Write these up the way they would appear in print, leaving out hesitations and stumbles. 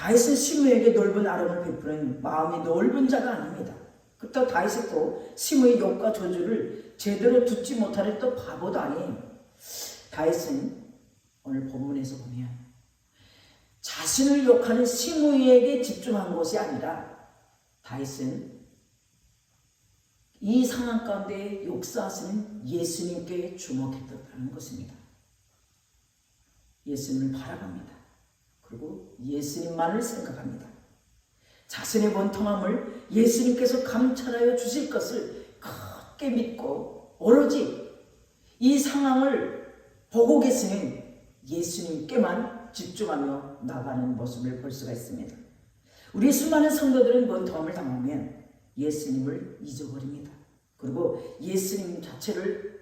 다윗은 시므에게 넓은 아름을 베푸는 마음이 넓은 자가 아닙니다. 그렇다고 다윗이 또 시므의 욕과 저주를 제대로 듣지 못하는 또 바보도 아니에요. 다윗은 오늘 본문에서 보면 자신을 욕하는 시므에게 집중한 것이 아니라 다윗은 이 상황 가운데 역사하시는 예수님께 주목했다는 것입니다. 예수님을 바라봅니다. 그리고 예수님만을 생각합니다. 자신의 원통함을 예수님께서 감찰하여 주실 것을 크게 믿고 오로지 이 상황을 보고 계시는 예수님께만 집중하며 나가는 모습을 볼 수가 있습니다. 우리 수많은 성도들은 원통함을 당하면 예수님을 잊어버립니다. 그리고 예수님 자체를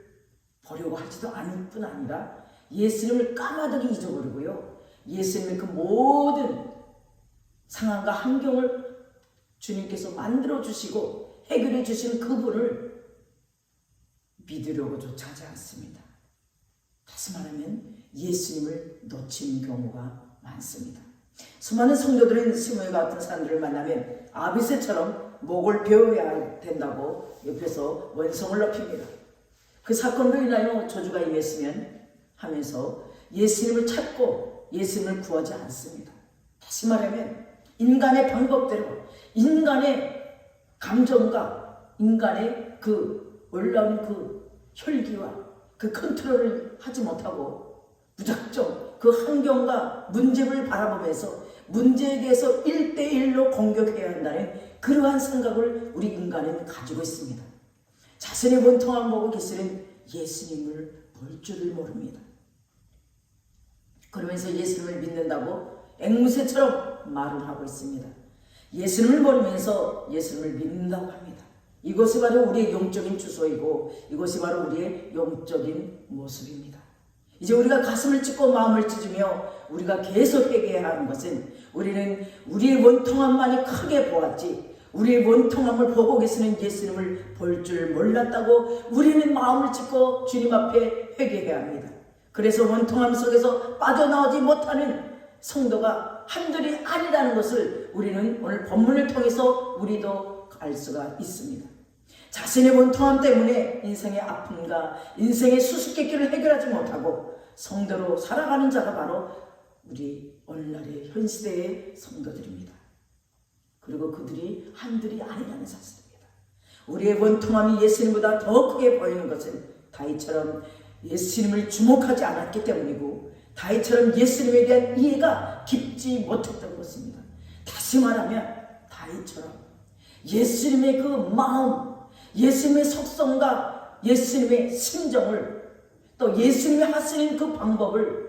보려고 하지도 않을 뿐 아니라 예수님을 까마득히 잊어버리고요. 예수님의 그 모든 상황과 환경을 주님께서 만들어 주시고 해결해 주신 그분을 믿으려고조차 하지 않습니다. 다시 말하면 예수님을 놓치는 경우가 많습니다. 수많은 성도들은 시므에 같은 사람들을 만나면 아비새처럼 목을 베어야 된다고 옆에서 원성을 높입니다. 그 사건으로 인하여 저주가 임했으면 하면서 예수님을 찾고 예수님을 구하지 않습니다. 다시 말하면 인간의 방법대로 인간의 감정과 인간의 그 올라온 그 혈기와 그 컨트롤을 하지 못하고 무작정 그 환경과 문제를 바라보면서 문제에 대해서 1대1로 공격해야 한다는 그러한 생각을 우리 인간은 가지고 있습니다. 자신의 원통함 보고 계시는 예수님을 볼 줄을 모릅니다. 그러면서 예수님을 믿는다고 앵무새처럼 말을 하고 있습니다. 예수님을 모르면서 예수님을 믿는다고 합니다. 이것이 바로 우리의 영적인 주소이고 이것이 바로 우리의 영적인 모습입니다. 이제 우리가 가슴을 찢고 마음을 찢으며 우리가 계속 회개해야 하는 것은 우리는 우리의 원통함만이 크게 보았지 우리의 원통함을 보고 계시는 예수님을 볼 줄 몰랐다고 우리는 마음을 찢고 주님 앞에 회개해야 합니다. 그래서 원통함 속에서 빠져나오지 못하는 성도가 한둘이 아니라는 것을 우리는 오늘 본문을 통해서 우리도 알 수가 있습니다. 자신의 원통함 때문에 인생의 아픔과 인생의 수수께끼를 해결하지 못하고 성도로 살아가는 자가 바로 우리 오늘날의 현 시대의 성도들입니다. 그리고 그들이 한둘이 아니라는 사실입니다. 우리의 원통함이 예수님보다 더 크게 보이는 것은 다윗처럼 예수님을 주목하지 않았기 때문이고 다윗처럼 예수님에 대한 이해가 깊지 못했던 것입니다. 다시 말하면 다윗처럼 예수님의 그 마음, 예수님의 속성과 예수님의 심정을 또 예수님이 하시는 그 방법을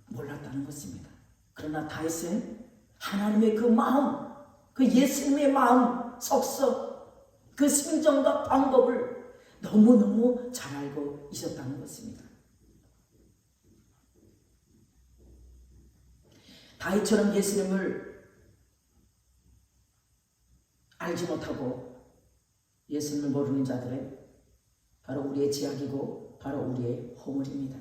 몰랐다는 것입니다. 그러나 다윗은 하나님의 그 마음, 그 예수님의 마음, 속성, 그 심정과 방법을 너무너무 잘 알고 있었다는 것입니다. 다윗처럼 예수님을 알지 못하고 예수님을 모르는 자들은 바로 우리의 지약이고 바로 우리의 허물입니다.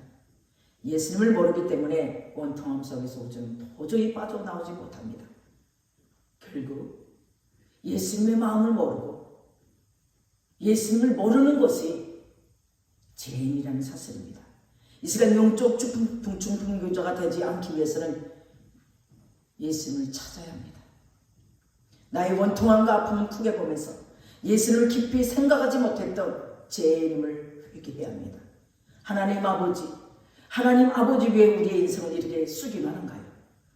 예수님을 모르기 때문에 원통함 속에서 우리는 도저히 빠져나오지 못합니다. 결국 예수님의 마음을 모르고 예수님을 모르는 것이 죄인이라는 사실입니다. 이 시간 영적 중풍교자가 되지 않기 위해서는 예수님을 찾아야 합니다. 나의 원통함과 아픔을 크게 보면서 예수님을 깊이 생각하지 못했던 죄인임을 회개해야 합니다. 하나님 아버지 왜 우리의 인생을 이렇게 쓰기만 한가요?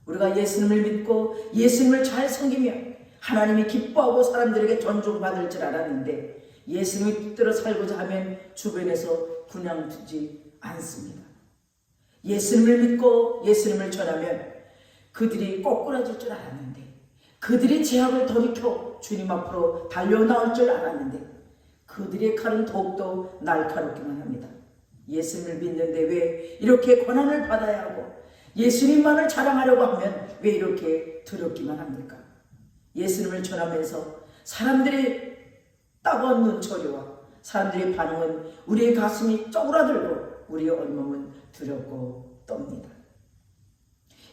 우리가 예수님을 믿고 예수님을 잘 섬기며 하나님이 기뻐하고 사람들에게 존중받을 줄 알았는데 예수님의 뜻대로 살고자 하면 주변에서 그냥 두지 않습니다. 예수님을 믿고 예수님을 전하면 그들이 꼬꾸라질 줄 알았는데 그들이 죄악을 돌이켜 주님 앞으로 달려나올 줄 알았는데 그들의 칼은 더욱더 날카롭기만 합니다. 예수님을 믿는데 왜 이렇게 고난을 받아야 하고 예수님만을 자랑하려고 하면 왜 이렇게 두렵기만 합니까? 예수님을 전하면서 사람들이 따가운 눈초리와 사람들의 반응은 우리의 가슴이 쪼그라들고 우리의 온몸은 두렵고 떱니다.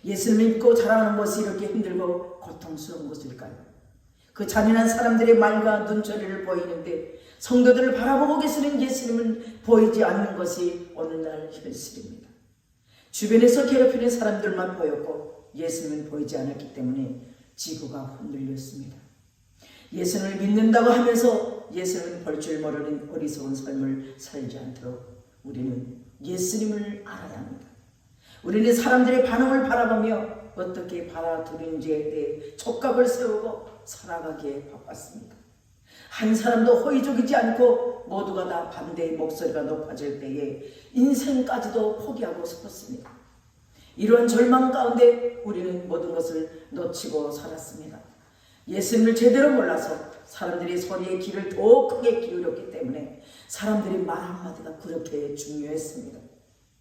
예수님을 믿고 자라는 것이 이렇게 힘들고 고통스러운 것일까요? 그 잔인한 사람들의 말과 눈초리를 보이는데 성도들을 바라보고 계시는 예수님은 보이지 않는 것이 오늘날 현실입니다. 주변에서 괴롭히는 사람들만 보였고 예수님은 보이지 않았기 때문에 지구가 흔들렸습니다. 예수님을 믿는다고 하면서 예수님은 볼 줄 모르는 어리석은 삶을 살지 않도록 우리는 예수님을 알아야 합니다. 우리는 사람들의 반응을 바라보며 어떻게 받아들이는지에 대해 촉각을 세우고 살아가기에 바빴습니다. 한 사람도 호의적이지 않고 모두가 다 반대의 목소리가 높아질 때에 인생까지도 포기하고 싶었습니다. 이러한 절망 가운데 우리는 모든 것을 놓치고 살았습니다. 예수님을 제대로 몰라서 사람들이 소리의 귀를 더 크게 기울였기 때문에 사람들의 말 한마디가 그렇게 중요했습니다.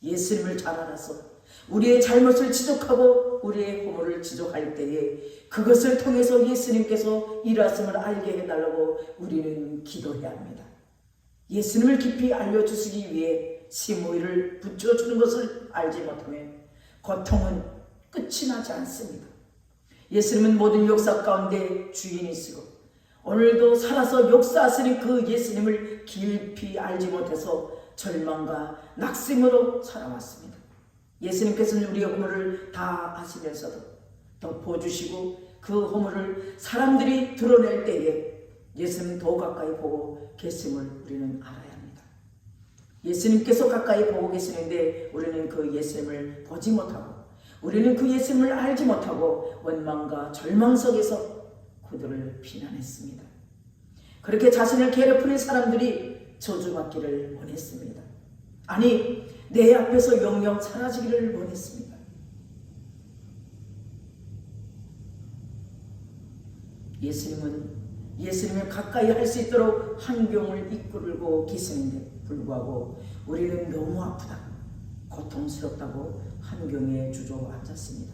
예수님을 잘 알아서 우리의 잘못을 지적하고 우리의 허물을 지적할 때에 그것을 통해서 예수님께서 일하심을 알게 해달라고 우리는 기도해야 합니다. 예수님을 깊이 알려주시기 위해 심호의를 붙여주는 것을 알지 못하면 고통은 끝이 나지 않습니다. 예수님은 모든 역사 가운데 주인이시고 오늘도 살아서 역사하시는 그 예수님을 깊이 알지 못해서 절망과 낙심으로 살아왔습니다. 예수님께서는 우리의 허물을 다 아시면서도 덮어주시고 그 허물을 사람들이 드러낼 때에 예수님 더 가까이 보고 계심을 우리는 알아야 합니다. 예수님께서 가까이 보고 계시는데 우리는 그 예수님을 보지 못하고 우리는 그 예수님을 알지 못하고 원망과 절망 속에서 그들을 비난했습니다. 그렇게 자신을 괴롭히는 사람들이 저주받기를 원했습니다. 아니, 내 앞에서 영영 사라지기를 원했습니다. 예수님을 가까이 할 수 있도록 환경을 이끌고 계시는데 불구하고 우리는 너무 아프다, 고통스럽다고 환경에 주저앉았습니다.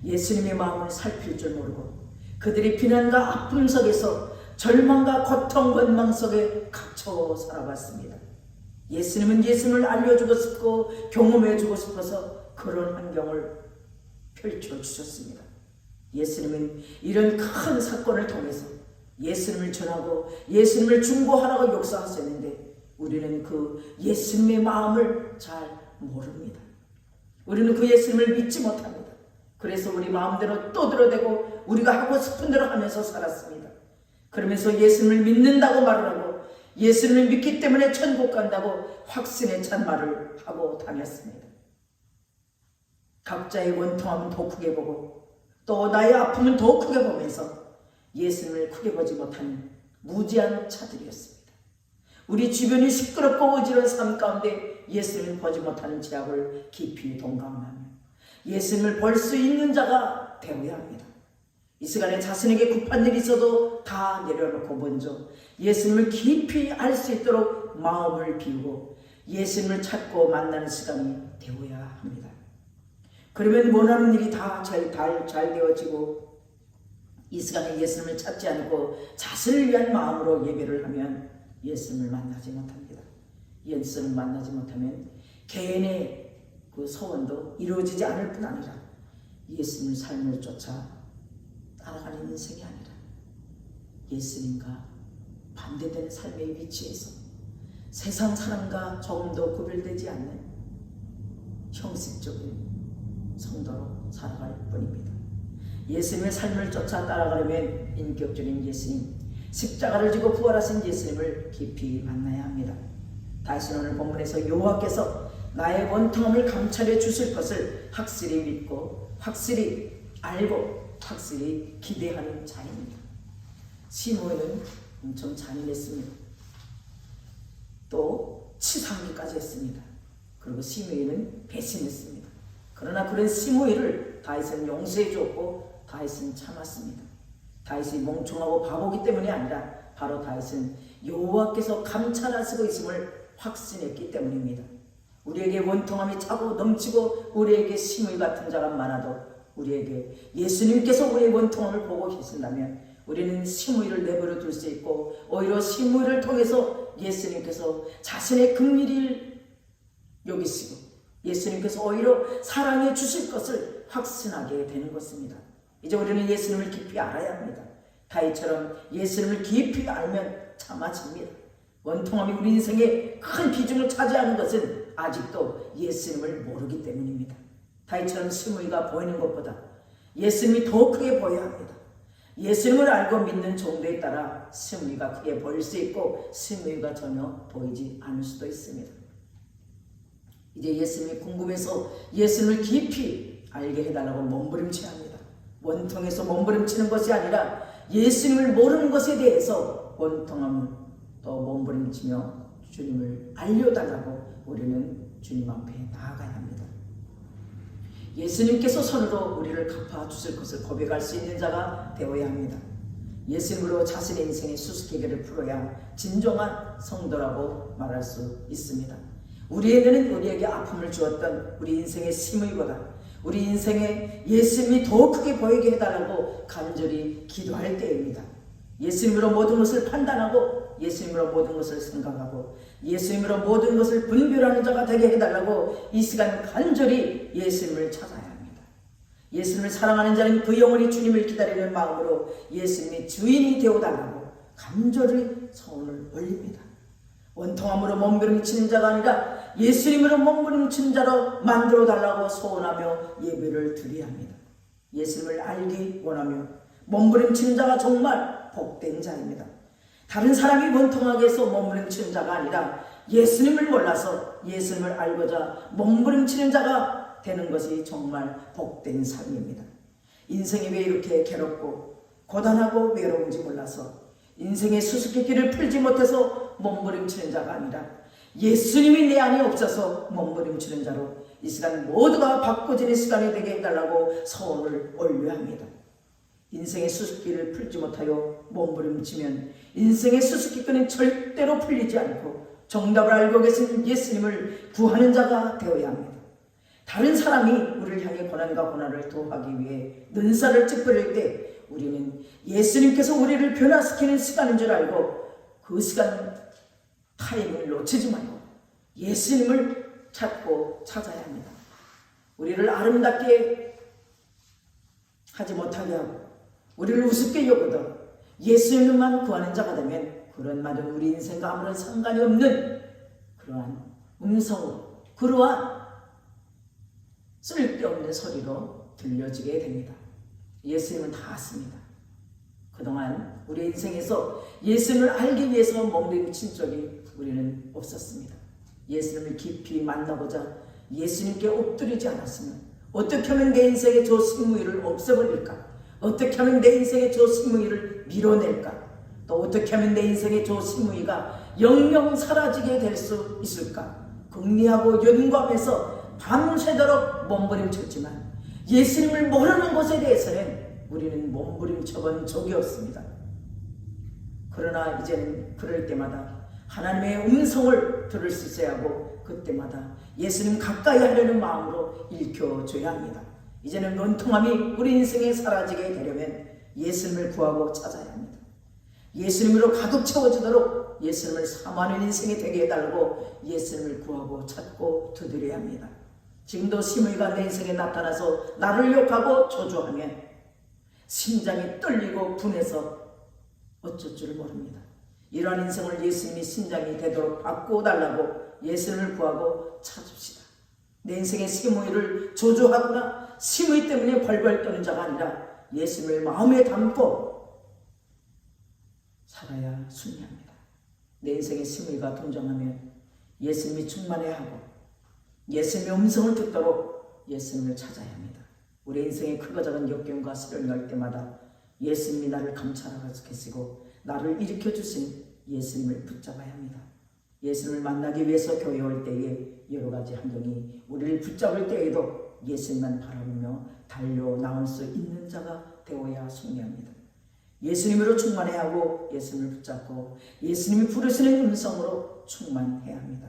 예수님의 마음을 살필 줄 모르고 그들의 비난과 아픔 속에서 절망과 고통, 원망 속에 갇혀 살아왔습니다. 예수님은 예수님을 알려주고 싶고 경험해주고 싶어서 그런 환경을 펼쳐주셨습니다. 예수님은 이런 큰 사건을 통해서 예수님을 전하고 예수님을 중보하라고 역사하셨는데 우리는 그 예수님의 마음을 잘 모릅니다. 우리는 그 예수님을 믿지 못합니다. 그래서 우리 마음대로 떠들어대고 우리가 하고 싶은 대로 하면서 살았습니다. 그러면서 예수님을 믿는다고 말을 하고 예수님을 믿기 때문에 천국 간다고 확신에 찬 말을 하고 다녔습니다. 각자의 원통함은 더 크게 보고 또 나의 아픔은 더 크게 보면서 예수님을 크게 보지 못한 무지한 자들이었습니다. 우리 주변이 시끄럽고 어지러운 삶 가운데 예수님을 보지 못하는 죄악을 깊이 동감하며 예수님을 볼 수 있는 자가 되어야 합니다. 이 시간에 자신에게 급한 일이 있어도 다 내려놓고 먼저 예수님을 깊이 알 수 있도록 마음을 비우고 예수님을 찾고 만나는 시간이 되어야 합니다. 그러면 원하는 일이 다 잘 되어지고 이 시간에 예수님을 찾지 않고 자신을 위한 마음으로 예배를 하면 예수님을 만나지 못합니다. 예수님을 만나지 못하면 개인의 그 소원도 이루어지지 않을 뿐 아니라 예수님의 삶을 쫓아 따라가는 인생이 아니라 예수님과 반대되는 삶의 위치에서 세상 사람과 조금도 구별되지 않는 형식적인 성도로 살아갈 뿐입니다. 예수님의 삶을 쫓아 따라가려면 인격적인 예수님, 십자가를 지고 부활하신 예수님을 깊이 만나야 합니다. 다시 오늘 본문에서 여호와께서 나의 원통함을 감찰해 주실 것을 확실히 믿고 확실히 알고 확실히 기대하는 자입니다. 시므온은 엄청 잔인했습니다. 또 치사하기까지 했습니다. 그리고 시므온은 배신했습니다. 그러나 그런 시므온을 다윗은 용서해 주었고 다윗은 참았습니다. 다윗이 멍청하고 바보기 때문이 아니라 바로 다윗은 여호와께서 감찰하시고 있음을 확신했기 때문입니다. 우리에게 원통함이 차고 넘치고 우리에게 시므온 같은 자가 많아도 우리에게 예수님께서 우리의 원통함을 보고 계신다면 우리는 시므온을 내버려 둘 수 있고 오히려 시므온을 통해서 예수님께서 자신의 긍휼을 여기시고 예수님께서 오히려 사랑해 주실 것을 확신하게 되는 것입니다. 이제 우리는 예수님을 깊이 알아야 합니다. 다윗처럼 예수님을 깊이 알면 참아집니다. 원통함이 우리 인생에 큰 비중을 차지하는 것은 아직도 예수님을 모르기 때문입니다. 다윗처럼 스무이가 보이는 것보다 예수님이 더 크게 보여야 합니다. 예수님을 알고 믿는 정도에 따라 스무이가 크게 보일 수 있고 스무이가 전혀 보이지 않을 수도 있습니다. 이제 예수님이 궁금해서 예수님을 깊이 알게 해달라고 몸부림쳐야 합니다. 원통해서 몸부림치는 것이 아니라 예수님을 모르는 것에 대해서 원통함을 또 몸부림치며 주님을 알려달라고 우리는 주님 앞에 나아가야 합니다. 예수님께서 손으로 우리를 갚아주실 것을 고백할 수 있는 자가 되어야 합니다. 예수님으로 자신의 인생의 수수께끼를 풀어야 진정한 성도라고 말할 수 있습니다. 우리에게는 우리에게 아픔을 주었던 우리 인생의 심의보다 우리 인생에 예수님이 더 크게 보이게 해달라고 간절히 기도할 때입니다. 예수님으로 모든 것을 판단하고 예수님으로 모든 것을 생각하고 예수님으로 모든 것을 분별하는 자가 되게 해달라고 이 시간 간절히 예수님을 찾아야 합니다. 예수님을 사랑하는 자는 그 영원히 주님을 기다리는 마음으로 예수님이 주인이 되어달라고 간절히 소원을 올립니다. 원통함으로 몸부림치는 자가 아니라 예수님으로 몸부림치는 자로 만들어달라고 소원하며 예배를 드려야 합니다. 예수님을 알기 원하며 몸부림치는 자가 정말 복된 자입니다. 다른 사람이 원통하게 해서 몸부림치는 자가 아니라 예수님을 몰라서 예수님을 알고자 몸부림치는 자가 되는 것이 정말 복된 삶입니다. 인생이 왜 이렇게 괴롭고 고단하고 외로운지 몰라서 인생의 수수께끼를 풀지 못해서 몸부림치는 자가 아니라 예수님이 내 안에 없어서 몸부림치는 자로 이 시간 모두가 바꿔지는 시간이 되게 해달라고 소원을 올려야 합니다. 인생의 수수께끼를 풀지 못하여 몸부림치면 인생의 수수께끼는 절대로 풀리지 않고 정답을 알고 계신 예수님을 구하는 자가 되어야 합니다. 다른 사람이 우리를 향해 고난과 고난을 도하기 위해 눈살을 찌푸릴 때 우리는 예수님께서 우리를 변화시키는 시간인 줄 알고 그 시간 타임을 놓치지 말고 예수님을 찾고 찾아야 합니다. 우리를 아름답게 하지 못하게 하고 우리를 우습게 여기도 예수님만 구하는 자가 되면 그런 말은 우리 인생과 아무런 상관이 없는 그러한 음성으로 그러한 쓸데없는 소리로 들려지게 됩니다. 예수님은 다 아십니다. 그동안 우리 인생에서 예수님을 알기 위해서 몸부림친 적이 우리는 없었습니다. 예수님을 깊이 만나고자 예수님께 엎드리지 않았으면 어떻게 하면 내 인생의 저 식무위를 없애버릴까? 어떻게 하면 내 인생의 저 식무위를 밀어낼까? 또 어떻게 하면 내 인생의 저 식무위가 영영 사라지게 될 수 있을까? 궁리하고 연구하면서 밤새도록 몸부림쳤지만 예수님을 모르는 것에 대해서는 우리는 몸부림쳐본 적이 없습니다. 그러나 이제는 그럴 때마다 하나님의 음성을 들을 수 있어야 하고 그때마다 예수님 가까이 하려는 마음으로 일켜줘야 합니다. 이제는 원통함이 우리 인생에 사라지게 되려면 예수님을 구하고 찾아야 합니다. 예수님으로 가득 채워지도록 예수님을 사모하는 인생이 되게 해달라고 예수님을 구하고 찾고 두드려야 합니다. 지금도 시므이가 내 인생에 나타나서 나를 욕하고 저주하면 심장이 떨리고 분해서 어쩔 줄 모릅니다. 이러한 인생을 예수님이 심장이 되도록 바꾸어달라고 예수님을 구하고 찾읍시다. 내 인생의 시므이를 저주하거나 시므이 때문에 벌벌 떠는 자가 아니라 예수님을 마음에 담고 살아야 순리합니다. 내 인생의 시므이가 동정하면 예수님이 충만해야 하고 예수님의 음성을 듣도록 예수님을 찾아야 합니다. 우리 인생의 크고 작은 역경과 시련이 올 때마다 예수님이 나를 감찰하고 계시고 나를 일으켜주신 예수님을 붙잡아야 합니다. 예수님을 만나기 위해서 교회에 올 때에 여러 가지 환경이 우리를 붙잡을 때에도 예수님만 바라보며 달려 나올 수 있는 자가 되어야 승리합니다. 예수님으로 충만해야 하고 예수님을 붙잡고 예수님이 부르시는 음성으로 충만해야 합니다.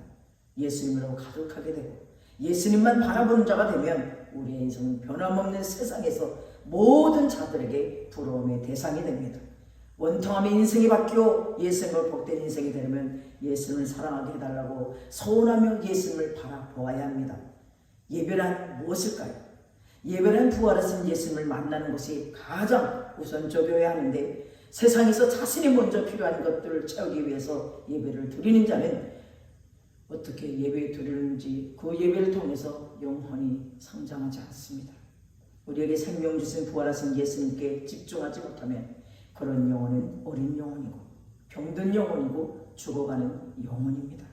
예수님으로 가득하게 되고 예수님만 바라보는 자가 되면 우리의 인생은 변함없는 세상에서 모든 자들에게 부러움의 대상이 됩니다. 원통함의 인생이 바뀌어 예수님을 복된 인생이 되려면 예수님을 사랑하게 해달라고 소원하며 예수님을 바라보아야 합니다. 예배란 무엇일까요? 예배는 부활하신 예수님을 만나는 것이 가장 우선적이어야 하는데 세상에서 자신이 먼저 필요한 것들을 채우기 위해서 예배를 드리는 자는 어떻게 예배 드리는지 그 예배를 통해서 영혼이 성장하지 않습니다. 우리에게 생명 주신 부활하신 예수님께 집중하지 못하면 그런 영혼은 어린 영혼이고 병든 영혼이고 죽어가는 영혼입니다.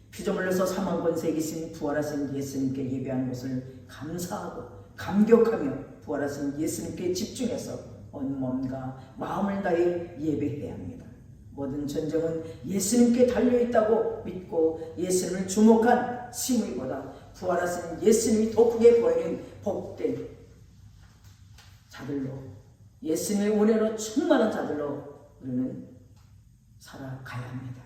피조물로서 사망 권세에 계신 부활하신 예수님께 예배하는 것을 감사하고 감격하며 부활하신 예수님께 집중해서 온 몸과 마음을 다해 예배해야 합니다. 모든 전쟁은 예수님께 달려있다고 믿고 예수님을 주목한 시므이보다 부활하신 예수님이 더 크게 보이는 복된 자들로, 예수님의 은혜로 충만한 자들로 우리는 살아가야 합니다.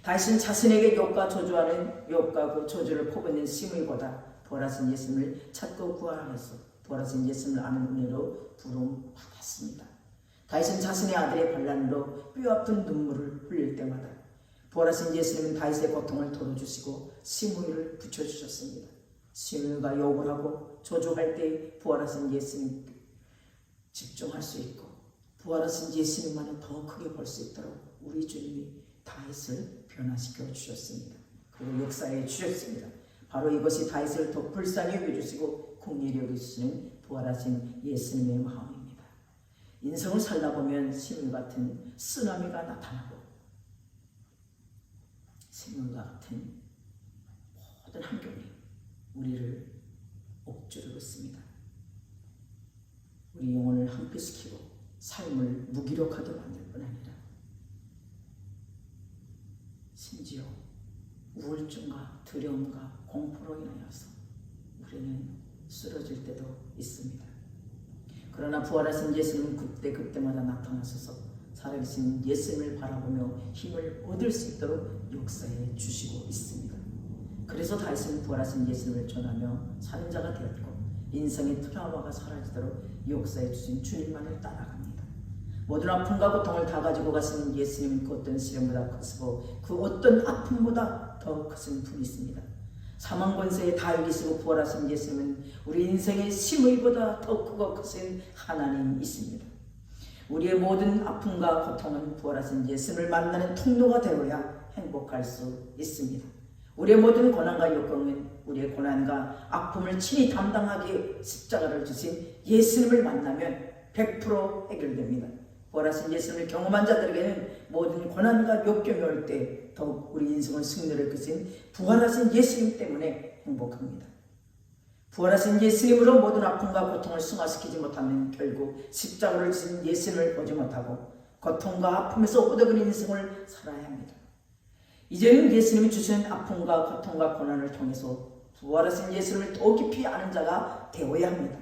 다시는 자신에게 욕과 저주하는 욕과 그 저주를 퍼붓는 시므이보다 부활하신 예수님을 찾고 구하면서 부활하신 예수님을 아는 은혜로 부름받았습니다. 다윗은 자신의 아들의 반란으로 뼈아픈 눈물을 흘릴 때마다 부활하신 예수님은 다윗의 고통을 덜어주시고 시므이를 붙여주셨습니다. 시므이가 욕을 하고 저주할 때 부활하신 예수님 집중할 수 있고 부활하신 예수님만을 더 크게 볼 수 있도록 우리 주님이 다윗을 변화시켜 주셨습니다. 그리고 역사해 주셨습니다. 바로 이것이 다윗을 더 불쌍히 여겨주시고 긍휼히 여겨주시는 부활하신 예수님의 마음입니다. 인생을 살다 보면 시므이 같은 쓰나미가 나타나고 생명과 같은 모든 환경이 우리를 옥죄고 있습니다. 우리 영혼을 함께시키고 삶을 무기력하게 만들 뿐 아니라 심지어 우울증과 두려움과 공포로 인하여서 우리는 쓰러질 때도 있습니다. 그러나 부활하신 예수님은 그때마다 나타나셔서 살아계신 예수님을 바라보며 힘을 얻을 수 있도록 역사해 주시고 있습니다. 그래서 다윗은 부활하신 예수님을 전하며 사는 자가 되었고 인생의 트라우마가 사라지도록 역사해 주신 주님만을 따라갑니다. 모든 아픔과 고통을 다 가지고 가신 예수님은 그 어떤 시련보다 크시고 그 어떤 아픔보다 더 크신 분이 있습니다. 사망 권세에 다 이기시고 부활하신 예수님은 우리 인생의 시므이보다 더 크고 크신 하나님이십니다. 우리의 모든 아픔과 고통은 부활하신 예수님을 만나는 통로가 되어야 행복할 수 있습니다. 우리의 모든 고난과 역경은 우리의 고난과 아픔을 친히 담당하기에 십자가를 주신 예수님을 만나면 100% 해결됩니다. 부활하신 예수님을 경험한 자들에게는 모든 고난과 역경이 올 때 더욱 우리 인생을 승리를 거신 부활하신 예수님 때문에 행복합니다. 부활하신 예수님으로 모든 아픔과 고통을 승화시키지 못하면 결국 십자가를 지신 예수님을 보지 못하고 고통과 아픔에서 얻어가는 인생을 살아야 합니다. 이제는 예수님이 주신 아픔과 고통과 고난을 통해서 부활하신 예수님을 더 깊이 아는 자가 되어야 합니다.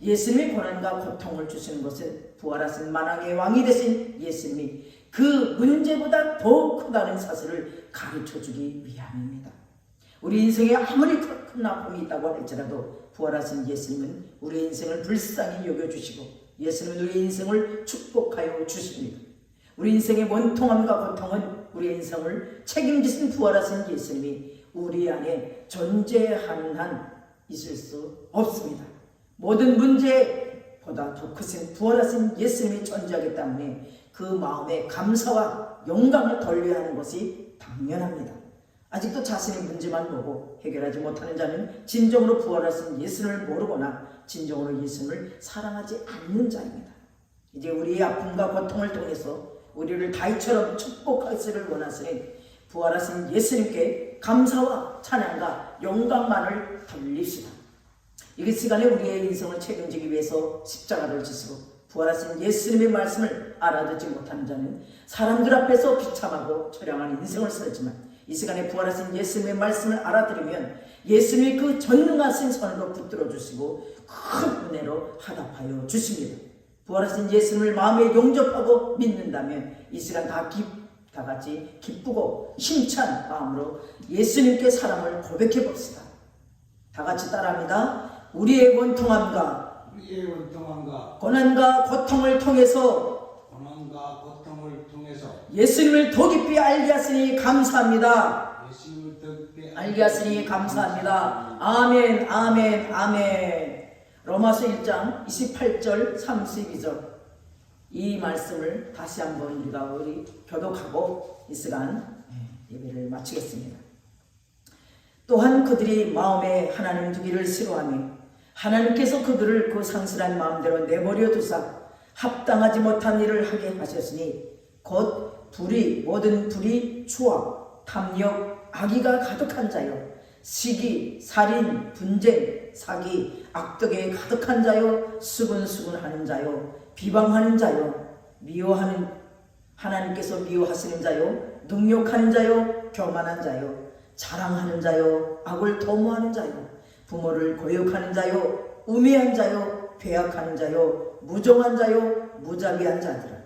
예수님이 고난과 고통을 주시는 것은 부활하신 만왕의 왕이 되신 예수님이 그 문제보다 더 크다는 사실을 가르쳐주기 위함입니다. 우리 인생에 아무리 큰 아픔이 있다고 할지라도 부활하신 예수님은 우리 인생을 불쌍히 여겨주시고 예수님은 우리 인생을 축복하여 주십니다. 우리 인생의 원통함과 고통은 우리 인생을 책임지신 부활하신 예수님이 우리 안에 존재하는 한 있을 수 없습니다. 모든 문제보다 더 크신 부활하신 예수님이 존재하기 때문에 그 마음에 감사와 영광을 돌려야 하는 것이 당연합니다. 아직도 자신의 문제만 보고 해결하지 못하는 자는 진정으로 부활하신 예수님을 모르거나 진정으로 예수님을 사랑하지 않는 자입니다. 이제 우리의 아픔과 고통을 통해서 우리를 다윗처럼 축복하시기를 원하시는 부활하신 예수님께 감사와 찬양과 영광만을 돌립시다. 이 시간에 우리의 인생을 책임지기 위해서 십자가를 지시고 부활하신 예수님의 말씀을 알아듣지 못하는 자는 사람들 앞에서 비참하고 처량한 인생을 살지만 이 시간에 부활하신 예수님의 말씀을 알아들으면 예수님이 그 전능하신 손으로 붙들어 주시고 큰 은혜로 화답하여 주십니다. 부활하신 예수님을 마음에 용접하고 믿는다면 이 시간 다 같이 기쁘고 힘찬 마음으로 예수님께 사랑을 고백해 봅시다. 다 같이 따라합니다. 우리의 원통함과 고난과 고통을 통해서 예수님을 더 깊이 알게 하시니 감사합니다. 알게 하시니 감사합니다. 아멘, 아멘, 아멘. 로마서 1장 28절 32절 이 말씀을 다시 한번 우리가 교독하고 이 시간 예배를 마치겠습니다. 또한 그들이 마음에 하나님 두기를 싫어하며 하나님께서 그들을 그 상실한 마음대로 내버려 두사 합당하지 못한 일을 하게 하셨으니 곧 모든 불의, 추악, 탐욕, 악의가 가득한 자요 시기, 살인, 분쟁, 사기, 악덕에 가득한 자요 수근수근하는 자요 비방하는 자요 미워하는 하나님께서 미워하시는 자요 능욕하는 자요 교만한 자요 자랑하는 자요 악을 도모하는 자요 부모를 고욕하는 자요 우매한 자요 배약하는 자요 무정한 자요 무자비한 자들아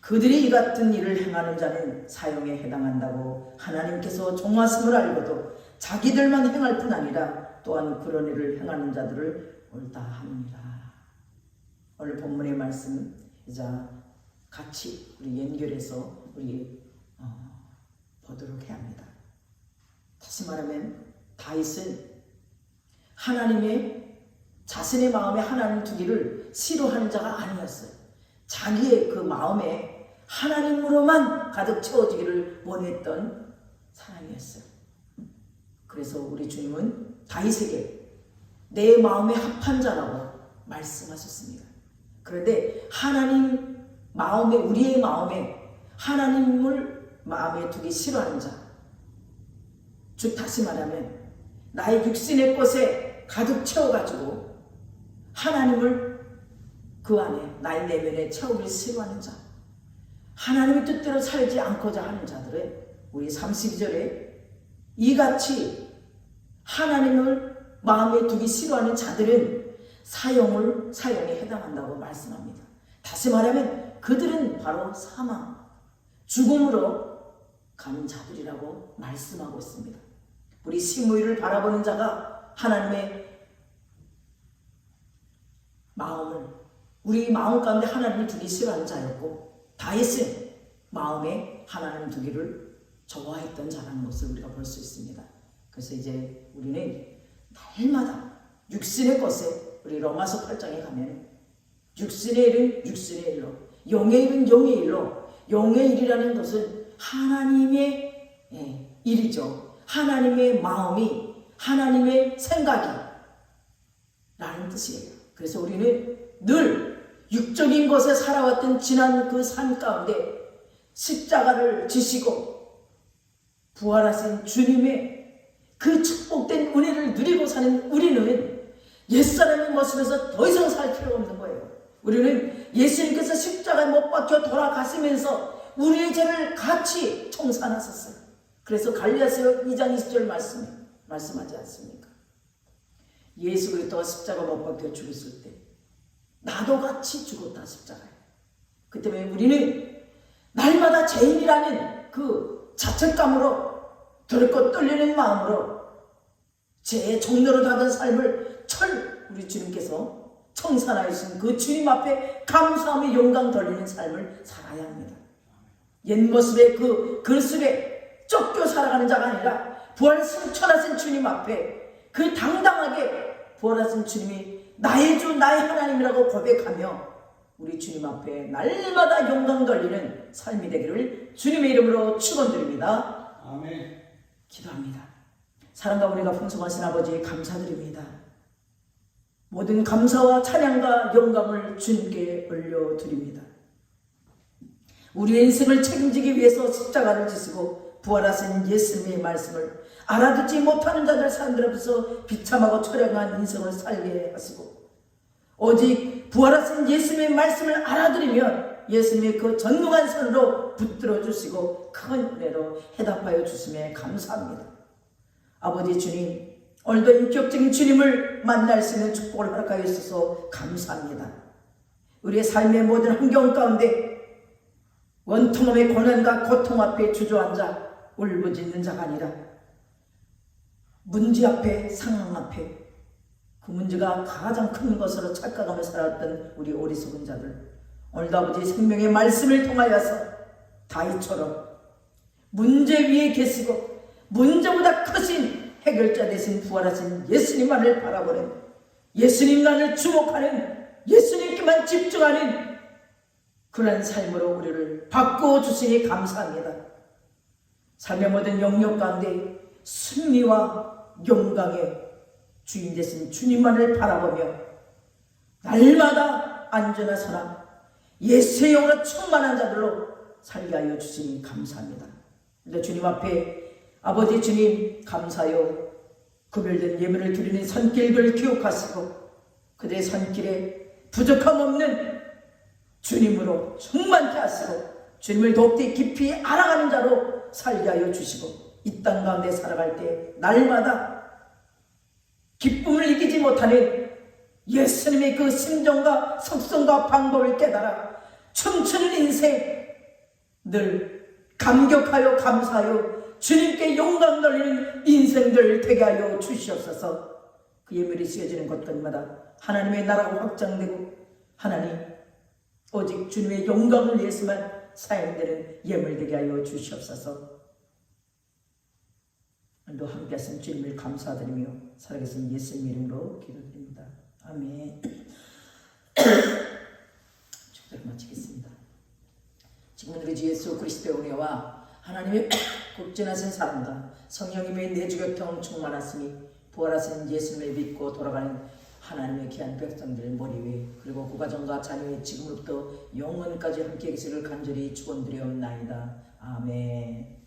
그들이 이 같은 일을 행하는 자는 사형에 해당한다고 하나님께서 종하심을 알고도 자기들만 행할 뿐 아니라 또한 그런 일을 행하는 자들을 옳다 하느니라. 오늘 본문의 말씀 이제 같이 우리 연결해서 우리 보도록 해야 합니다. 다시 말하면 다윗은 하나님의 자신의 마음에 하나님 두기를 싫어하는 자가 아니었어요. 자기의 그 마음에 하나님으로만 가득 채워지기를 원했던 사람이었어요. 그래서 우리 주님은 다윗에게 내 마음에 합한 자라고 말씀하셨습니다. 그런데 하나님 마음에 우리의 마음에 하나님을 마음에 두기 싫어하는 자 즉 다시 말하면 나의 육신의 것에 가득 채워가지고 하나님을 그 안에 나의 내면에 채우기를 싫어하는 자 하나님의 뜻대로 살지 않고자 하는 자들은 우리 32절에 이같이 하나님을 마음에 두기 싫어하는 자들은 사형에 해당한다고 말씀합니다. 다시 말하면 그들은 바로 사망, 죽음으로 가는 자들이라고 말씀하고 있습니다. 우리 시므이를 바라보는 자가 하나님의 마음을 우리 마음 가운데 하나님을 두기 싫어하는 자였고 다윗은 마음에 하나님 두기를 좋아했던 자라는 것을 우리가 볼 수 있습니다. 그래서 이제 우리는 날마다 육신의 것에 우리 로마서 8장에 가면 육신의 일은 육신의 일로 영의 일은 영의 일로 영의 일이라는 것은 하나님의 일이죠. 하나님의 마음이 하나님의 생각이 라는 뜻이에요. 그래서 우리는 늘 육적인 것에 살아왔던 지난 그 삶 가운데 십자가를 지시고 부활하신 주님의 그 축복된 은혜를 누리고 사는 우리는 옛사람의 모습에서 더 이상 살 필요가 없는 거예요. 우리는 예수님께서 십자가에 못 박혀 돌아가시면서 우리의 죄를 같이 청산하셨어요. 그래서 갈라디아서 2장 20절 말씀하지 않습니까? 예수 그리스도가 십자가 못 박혀 죽었을 때 나도 같이 죽었다 십자가에. 그 때문에 우리는 날마다 죄인이라는 그 자책감으로 들고 떨리는 마음으로 죄의 종로로 닫은 삶을 우리 주님께서 청산하신 그 주님 앞에 감사함의 영광 돌리는 삶을 살아야 합니다. 옛모습의 그 속에 쫓겨 살아가는 자가 아니라 부활 승천하신 주님 앞에 그 당당하게 부활하신 주님이 나의 주 나의 하나님이라고 고백하며 우리 주님 앞에 날마다 영광 돌리는 삶이 되기를 주님의 이름으로 축원드립니다. 아멘. 기도합니다. 사랑과 우리가 풍성하신 아버지 감사드립니다. 모든 감사와 찬양과 영광을 주님께 올려드립니다. 우리의 인생을 책임지기 위해서 십자가를 지시고 부활하신 예수님의 말씀을 알아듣지 못하는 자들 사람들 앞에서 비참하고 처량한 인생을 살게 하시고 오직 부활하신 예수님의 말씀을 알아들으면 예수님의 그 전능한 손으로 붙들어 주시고 큰 은혜로 해답하여 주심에 감사합니다. 아버지 주님, 오늘도 인격적인 주님을 만날 수 있는 축복을 허락하여 주셔서 감사합니다. 우리의 삶의 모든 환경 가운데 원통함의 고난과 고통 앞에 주저앉아 울부짖는 자가 아니라 문제 앞에 상황 앞에 그 문제가 가장 큰 것으로 착각하며 살았던 우리 어리석은 자들 오늘도 아버지 생명의 말씀을 통하여서 다윗처럼 문제 위에 계시고 문제보다 크신 해결자 되신 부활하신 예수님만을 바라보는 예수님만을 주목하는, 예수님께만 집중하는 그런 삶으로 우리를 바꾸어 주시니 감사합니다. 삶의 모든 영역 가운데 승리와 영광의 주인 되신 주님만을 바라보며 날마다 안전하서나 예수의 영으로 충만한 자들로 살게 하여 주시니 감사합니다. 근데 주님 앞에 아버지 주님 감사요, 구별된 예물을 드리는 손길을 기억하시고 그들의 손길에 부족함 없는 주님으로 충만케 하시고 주님을 더욱더 깊이 알아가는 자로 살게 하여 주시고 이 땅 가운데 살아갈 때 날마다 기쁨을 이기지 못하는 예수님의 그 심정과 속성과 방법을 깨달아 춤추는 인생 늘 감격하여 감사하여 주님께 영광 돌리는 인생들 되게 하여 주시옵소서. 그 예물이 씌어지는 곳곳마다 하나님의 나라가 확장되고 하나님 오직 주님의 영광을 위해서만 사용되는 예물 되게 하여 주시옵소서. 오늘도 함께 하신 주님을 감사드리며 살아계신 예수님 이름으로 기도드립니다. 아멘. 축도를 마치겠습니다. 지금은 우리 주 예수 그리스도의 은혜와 하나님의 극진하신 사랑과 성령님의 내주교통 충만하심이 부활하신 예수님을 믿고 돌아가는 하나님의 귀한 백성들 머리 위에 그리고 그 가정과 자녀의 지금부터 영원까지 함께 계시기를 간절히 축원드리옵나이다. 아멘.